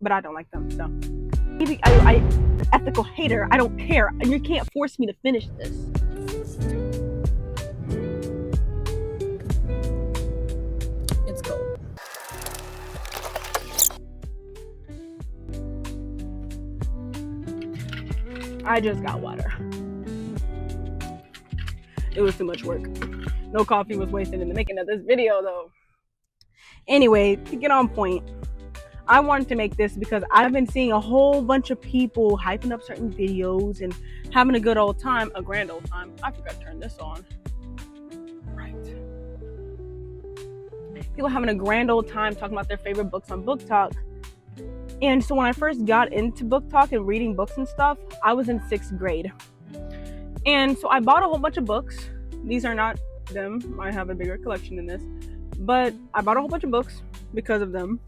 but I don't like them. So maybe I ethical hater. I don't care. You can't force me to finish this. It's cold. I just got water. It was too much work. No coffee was wasted in the making of this video though. Anyway, to get on point, I wanted to make this because I've been seeing a whole bunch of people hyping up certain videos and having a good old time, a grand old time. I forgot to turn this on. Right. People having a grand old time talking about their favorite books on Booktok. And so when I first got into Booktok and reading books and stuff, I was in 6th grade. And so I bought a whole bunch of books. These are not them. I have a bigger collection than this. But I bought a whole bunch of books because of them.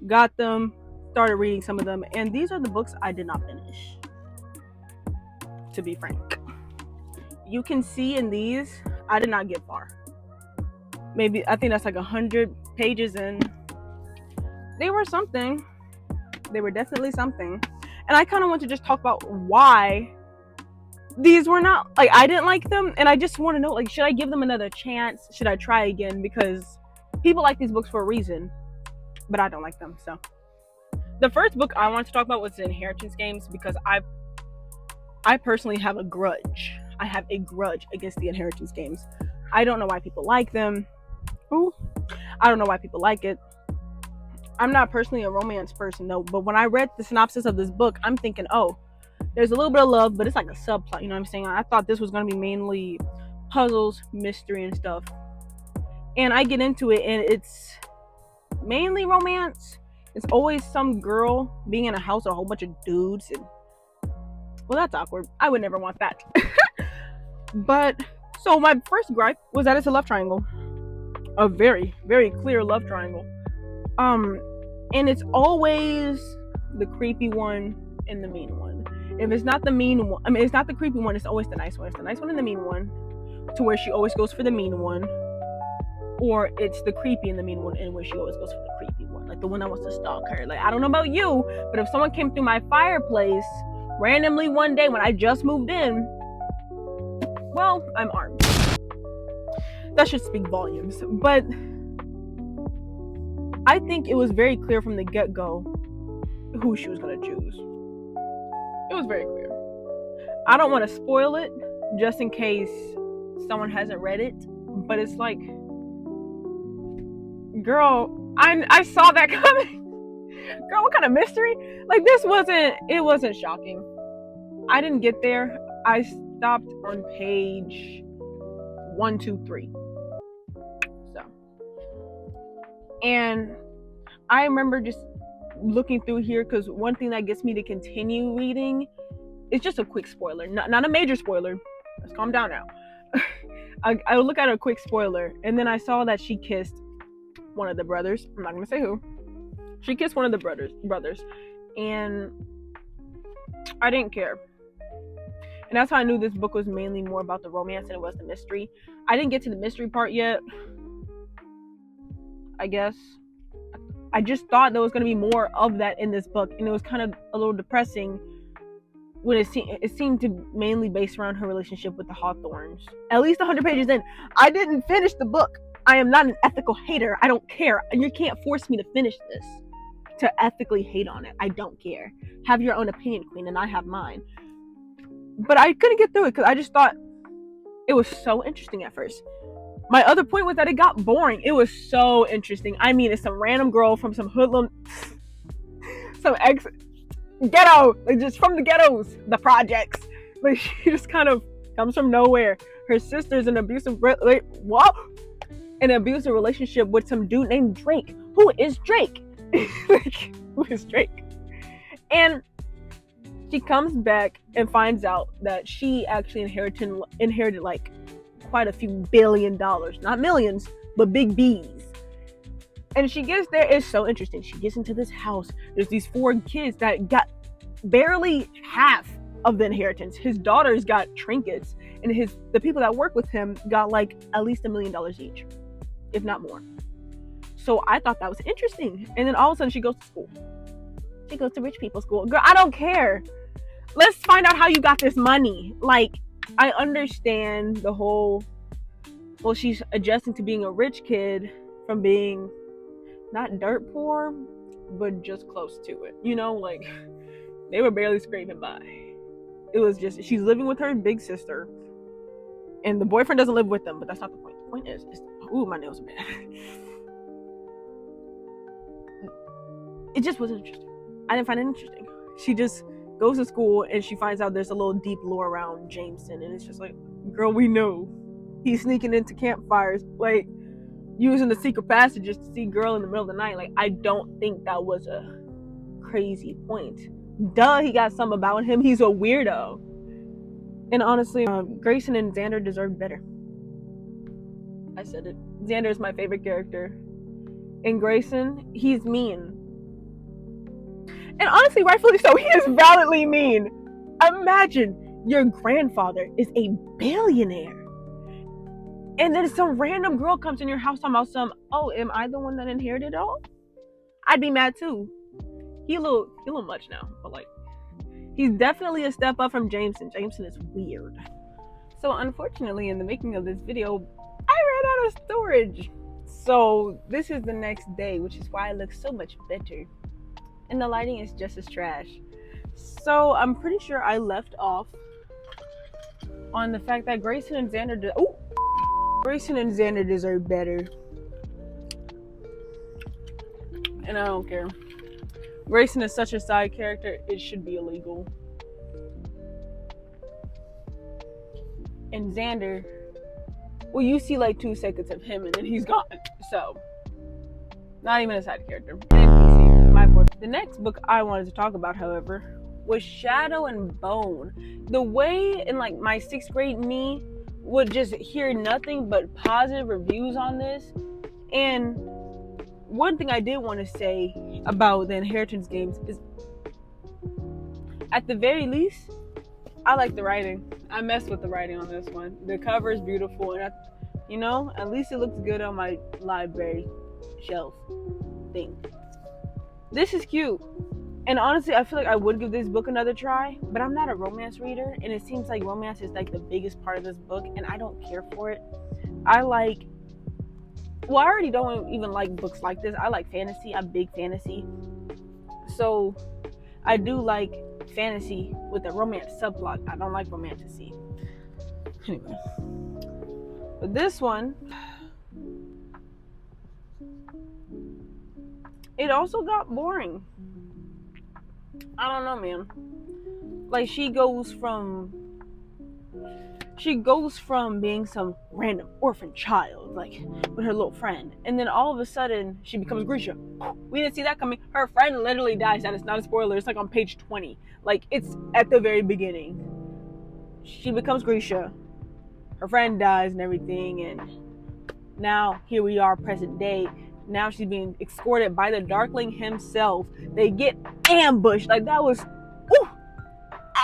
Got them, started reading some of them. And these are the books I did not finish, to be frank. You can see in these, I did not get far. Maybe, I think that's like 100 pages in. They were something. They were definitely something. And I kind of want to just talk about why these were not, like, I didn't like them. And I just want to know, like, should I give them another chance? Should I try again? Because people like these books for a reason, but I don't like them. So the first book I want to talk about was The Inheritance Games, because I personally have a grudge. I have a grudge against The Inheritance Games. I don't know why people like them. Ooh, I don't know why people like it. I'm not personally a romance person though, but when I read the synopsis of this book, I'm thinking, oh, there's a little bit of love, but it's like a subplot, you know what I'm saying? I thought this was going to be mainly puzzles, mystery, and stuff. And I get into it, and it's mainly romance. It's always some girl being in a house with a whole bunch of dudes, and well, that's awkward. I would never want that. But so my first gripe was that it's a love triangle, a very, very clear love triangle. And it's always the creepy one and the mean one. If it's not the mean one, I mean, it's not the creepy one, it's always the nice one. It's the nice one and the mean one, to where she always goes for the mean one. Or it's the creepy and the mean one, in which she always goes for the creepy one. Like the one that wants to stalk her. Like, I don't know about you, but if someone came through my fireplace randomly one day when I just moved in, well, I'm armed. That should speak volumes. But I think it was very clear from the get-go who she was going to choose. It was very clear. I don't want to spoil it just in case someone hasn't read it, but it's like, girl, I saw that coming. Girl, what kind of mystery? Like, it wasn't shocking. I didn't get there. I stopped on page 1, 2, 3. So, and I remember just looking through here, because one thing that gets me to continue reading is just a quick spoiler, not a major spoiler. Let's calm down now. I look at a quick spoiler, and then I saw that she kissed one of the brothers. I'm not gonna say who. She kissed one of the brothers, and I didn't care. And that's how I knew this book was mainly more about the romance than it was the mystery. I didn't get to the mystery part yet, I guess. I just thought there was going to be more of that in this book, and it was kind of a little depressing when it seemed to mainly base around her relationship with the Hawthorns. At least 100 pages in. I didn't finish the book. I am not an ethical hater. I don't care. And you can't force me to finish this, to ethically hate on it. I don't care. Have your own opinion, queen, and I have mine. But I couldn't get through it because I just thought it was so interesting at first. My other point was that it got boring. It was so interesting. I mean, it's some random girl from some hoodlum, some ghetto, like just from the ghettos, the projects. Like, she just kind of comes from nowhere. Her sister's an abusive relationship with some dude named Drake. Who is Drake? Like, who is Drake? And she comes back and finds out that she actually inherited like quite a few $1 billion, not millions, but big B's. And she gets there. It's so interesting. She gets into this house. There's these 4 kids that got barely half of the inheritance. His daughters got trinkets, and the people that work with him got like at least $1 million each, if not more. So I thought that was interesting. And then all of a sudden she goes to school. She goes to rich people's school. Girl, I don't care. Let's find out how you got this money. Like, I understand the whole, well, she's adjusting to being a rich kid from being not dirt poor, but just close to it. You know, like, they were barely scraping by. It was just, she's living with her big sister, and the boyfriend doesn't live with them, but that's not the point. The point is ooh, my nails are bad. It just wasn't interesting. I didn't find it interesting. She just goes to school and she finds out there's a little deep lore around Jameson, and it's just like, girl, we know he's sneaking into campfires, like using the secret passages to see girl in the middle of the night. Like, I don't think that was a crazy point. Duh, he got something about him. He's a weirdo. And honestly, Grayson and Xander deserved better. I said it. Xander is my favorite character. And Grayson, he's mean. And honestly, rightfully so. He is validly mean. Imagine your grandfather is a billionaire, and then some random girl comes in your house talking about oh, am I the one that inherited it all? I'd be mad too. He a little much now, but like, he's definitely a step up from Jameson. Jameson is weird. So unfortunately, in the making of this video, I ran out of storage. So this is the next day, which is why I look so much better. And the lighting is just as trash. So I'm pretty sure I left off on the fact that Grayson and Xander deserve better. And I don't care. Grayson is such a side character, it should be illegal. And Xander, well, you see like 2 seconds of him and then he's gone. So, not even a side character. The next book I wanted to talk about, however, was Shadow and Bone. The way in like my 6th grade me would just hear nothing but positive reviews on this. And one thing I did want to say about the Inheritance games is, at the very least, I like the writing. I messed with the writing on this one. The cover is beautiful, and at least it looks good on my library shelf thing. This is cute. And honestly, I feel like I would give this book another try, but I'm not a romance reader, and it seems like romance is like the biggest part of this book, and I don't care for it. I already don't even like books like this. I like fantasy. I'm big fantasy. So I do like fantasy with a romance subplot. I don't like romantasy. Anyway. But this one, it also got boring. I don't know, man. Like, she goes from being some random orphan child, like, with her little friend, and then all of a sudden, she becomes Grisha. We didn't see that coming. Her friend literally dies. That is not a spoiler. It's like on page 20. Like, it's at the very beginning. She becomes Grisha. Her friend dies and everything, and now here we are, present day. Now she's being escorted by the Darkling himself. They get ambushed. Like, that was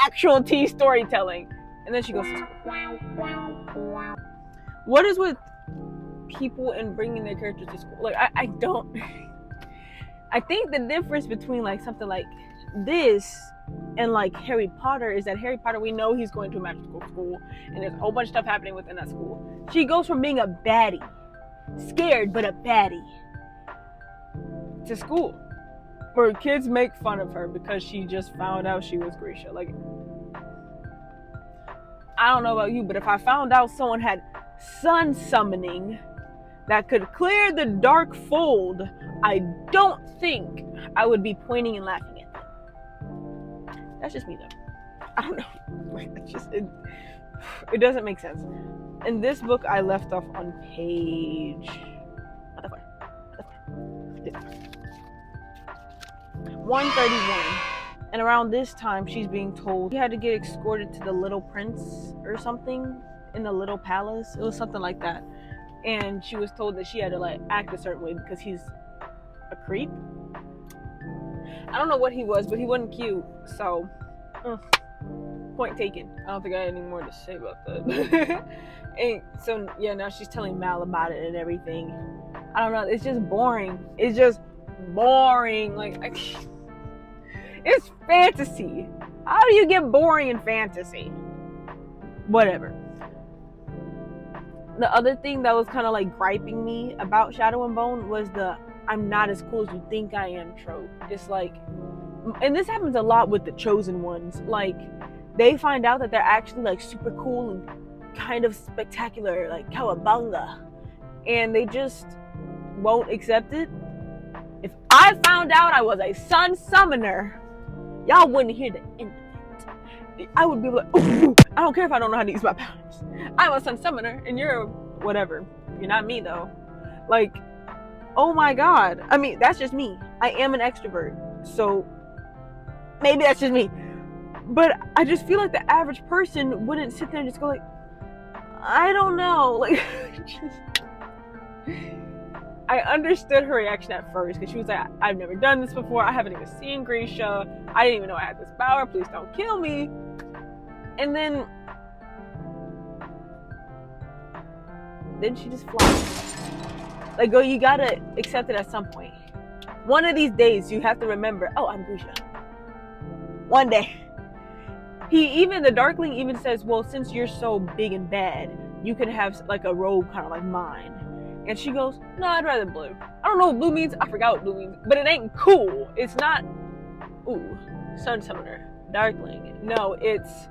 actual T storytelling. And then she goes to school. What is with people and bringing their characters to school? Like, I don't. I think the difference between like something like this and like Harry Potter is that Harry Potter, we know he's going to a magical school, and there's a whole bunch of stuff happening within that school. She goes from being a baddie, scared but a baddie, to school where kids make fun of her because she just found out she was Grisha. Like, I don't know about you, but if I found out someone had sun summoning that could clear the dark fold, I don't think I would be pointing and laughing at them. That's just me though. I don't know. Like, it doesn't make sense. In this book, I left off on page 131. And around this time, she's being told she had to get escorted to the Little Prince or something in the Little Palace. It was something like that. And she was told that she had to like act a certain way because he's a creep. I don't know what he was, but he wasn't cute. So, point taken. I don't think I had any more to say about that. And so, yeah, now she's telling Mal about it and everything. I don't know. It's just boring. It's just boring. Like, It's fantasy. How do you get boring in fantasy? Whatever. The other thing that was kind of like griping me about Shadow and Bone was the I'm not as cool as you think I am trope. It's like, and this happens a lot with the chosen ones. Like, they find out that they're actually like super cool and kind of spectacular, like cowabunga, and they just won't accept it. If I found out I was a sun summoner, y'all wouldn't hear the end of it. I would be like, ooh, I don't care if I don't know how to use my powers. I'm a sun summoner and you're whatever. You're not me though. Like, oh my god. I mean, that's just me. I am an extrovert, so maybe that's just me. But I just feel like the average person wouldn't sit there and just go like, I don't know. Like, I understood her reaction at first because she was like, I've never done this before. I haven't even seen Grisha. I didn't even know I had this power. Please don't kill me. And then she just flies. Like, girl, you gotta accept it at some point. One of these days, you have to remember, oh, I'm Grisha. One day. The Darkling even says, well, since you're so big and bad, you can have like a robe kind of like mine. And she goes, no, I'd rather blue. I don't know what blue means. I forgot what blue means. But it ain't cool. It's not, ooh, Sun Summoner, Darkling. No, it's,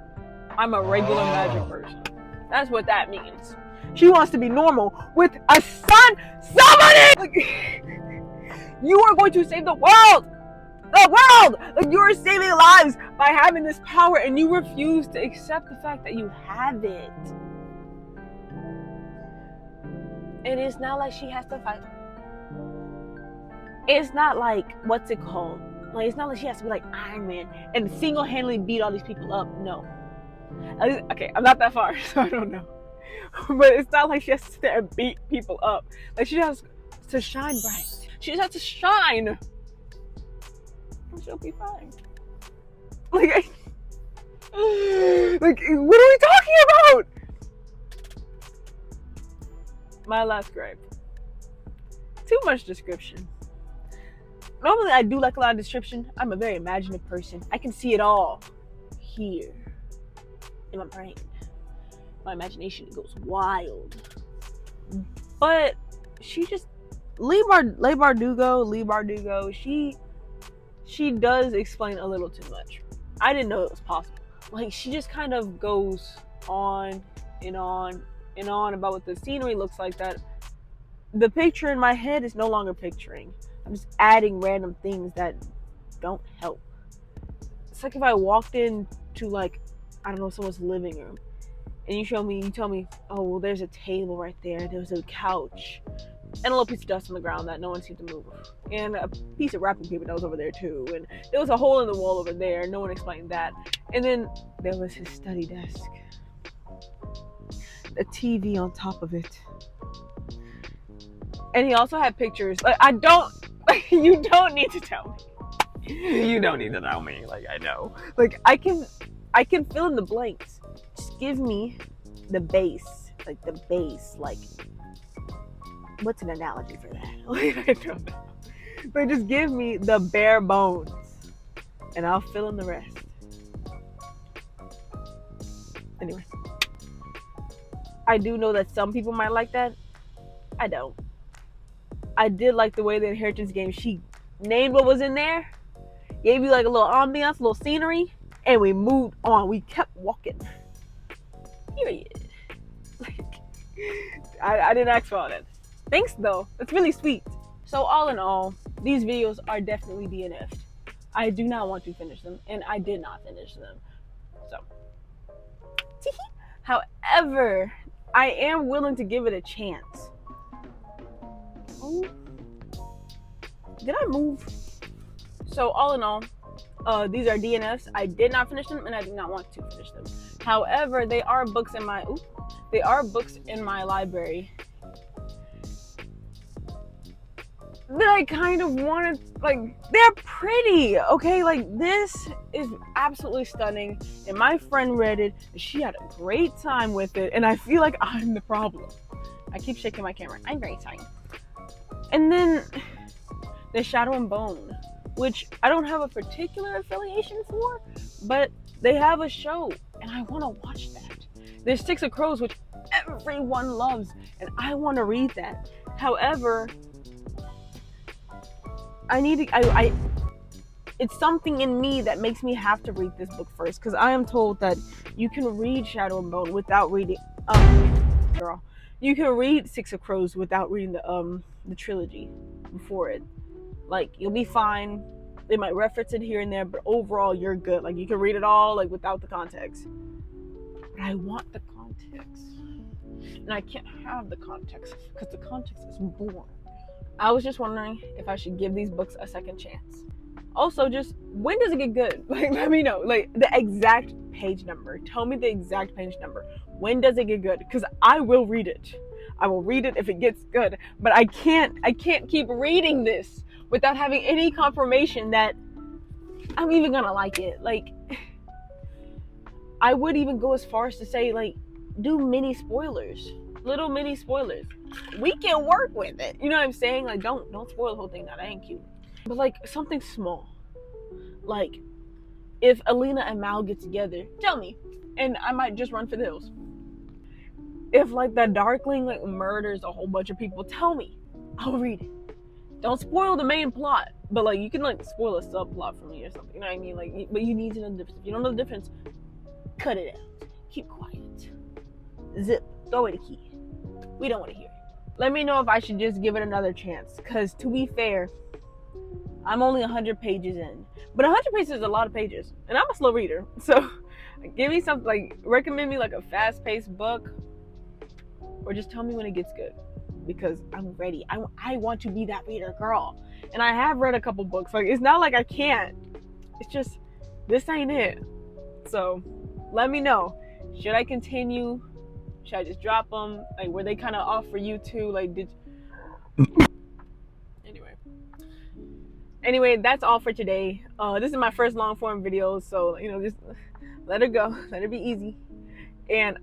I'm a regular magic person. That's what that means. She wants to be normal with a sun summoning! Like, you are going to save the world! The world! Like, you are saving lives by having this power and you refuse to accept the fact that you have it. And it's not like she has to fight. It's not like, what's it called? Like, it's not like she has to be like Iron Man and single-handedly beat all these people up. No. Okay, I'm not that far, so I don't know. But it's not like she has to sit there and beat people up. Like, she has to shine bright. She just has to shine. And she'll be fine. Like, what are we talking about? My last gripe. Too much description. Normally I do like a lot of description. I'm a very imaginative person. I can see it all here in my brain. My imagination goes wild. But she just Leigh Bardugo, she does explain a little too much. I didn't know it was possible. Like, she just kind of goes on and on and on about what the scenery looks like, that the picture in my head is no longer picturing. I'm just adding random things that don't help. It's like if I walked into, like, I don't know, someone's living room and you tell me, oh, well, there's a table right there, there's a couch and a little piece of dust on the ground that no one seemed to move, and a piece of wrapping paper that was over there too, and there was a hole in the wall over there, no one explained that, and then there was his study desk, a TV on top of it, and he also had pictures. Like, you don't need to tell me. You don't need to tell me. Like, I know. Like, I can fill in the blanks. Just give me the base. Like, what's an analogy for that? Like, I don't know. But just give me the bare bones and I'll fill in the rest. Anyway. I do know that some people might like that. I don't. I did like the way the inheritance game, she named what was in there, gave you like a little ambiance, a little scenery, and we moved on. We kept walking. Period. Like, I didn't ask for all that. Thanks though. That's really sweet. So all in all, these videos are definitely DNF'd. I do not want to finish them, and I did not finish them. So, however, I am willing to give it a chance. Oh, did I move? So all in all, these are DNFs. I did not finish them, and I do not want to finish them. However, they are books in my library that I kind of wanted. Like, they're pretty, okay? Like, this is absolutely stunning, and my friend read it, and she had a great time with it, and I feel like I'm the problem. I keep shaking my camera. I'm very sorry. And then the Shadow and Bone. which I don't have a particular affiliation for, but they have a show and I want to watch that. There's Six of Crows, which everyone loves, and I want to read that. However, it's something in me that makes me have to read this book first, because I am told that you can read Shadow and Bone without reading you can read Six of Crows without reading the trilogy before it. Like, you'll be fine. They might reference it here and there, but overall you're good. Like, you can read it all like without the context. But I want the context, and I can't have the context because the context is boring. I was just wondering if I should give these books a second chance. Also, just when does it get good? Like, let me know, like, the exact page number. Tell me the exact page number. When does it get good? Because I will read it. I will read it if it gets good. But I can't keep reading this without having any confirmation that I'm even gonna like it. Like, I would even go as far as to say, like, do mini spoilers. Little mini spoilers. We can work with it. You know what I'm saying? Like, don't spoil the whole thing. That ain't cute. But like something small. Like, if Alina and Mal get together, tell me. And I might just run for the hills. If like the Darkling like murders a whole bunch of people, tell me. I'll read it. Don't spoil the main plot. But like, you can like spoil a subplot for me or something. You know what I mean? Like, but you need to know the difference. If you don't know the difference, cut it out. Keep quiet. Zip. Throw away the key. We don't want to hear it. Let me know if I should just give it another chance. Because to be fair, I'm only 100 pages in. But 100 pages is a lot of pages. And I'm a slow reader. So give me something, like, recommend me like a fast-paced book. Or just tell me when it gets good. Because I'm ready. I want to be that reader girl. And I have read a couple books. Like, it's not like I can't. It's just, this ain't it. So let me know. Should I continue? Should I just drop them? Like, were they kind of off for you too? Like, Anyway, that's all for today. This is my first long form video, so, you know, just let it go. Let it be easy. And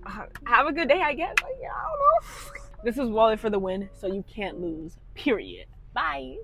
have a good day, I guess. Like, I don't know. This is Wallet for the win, so you can't lose. Period. Bye.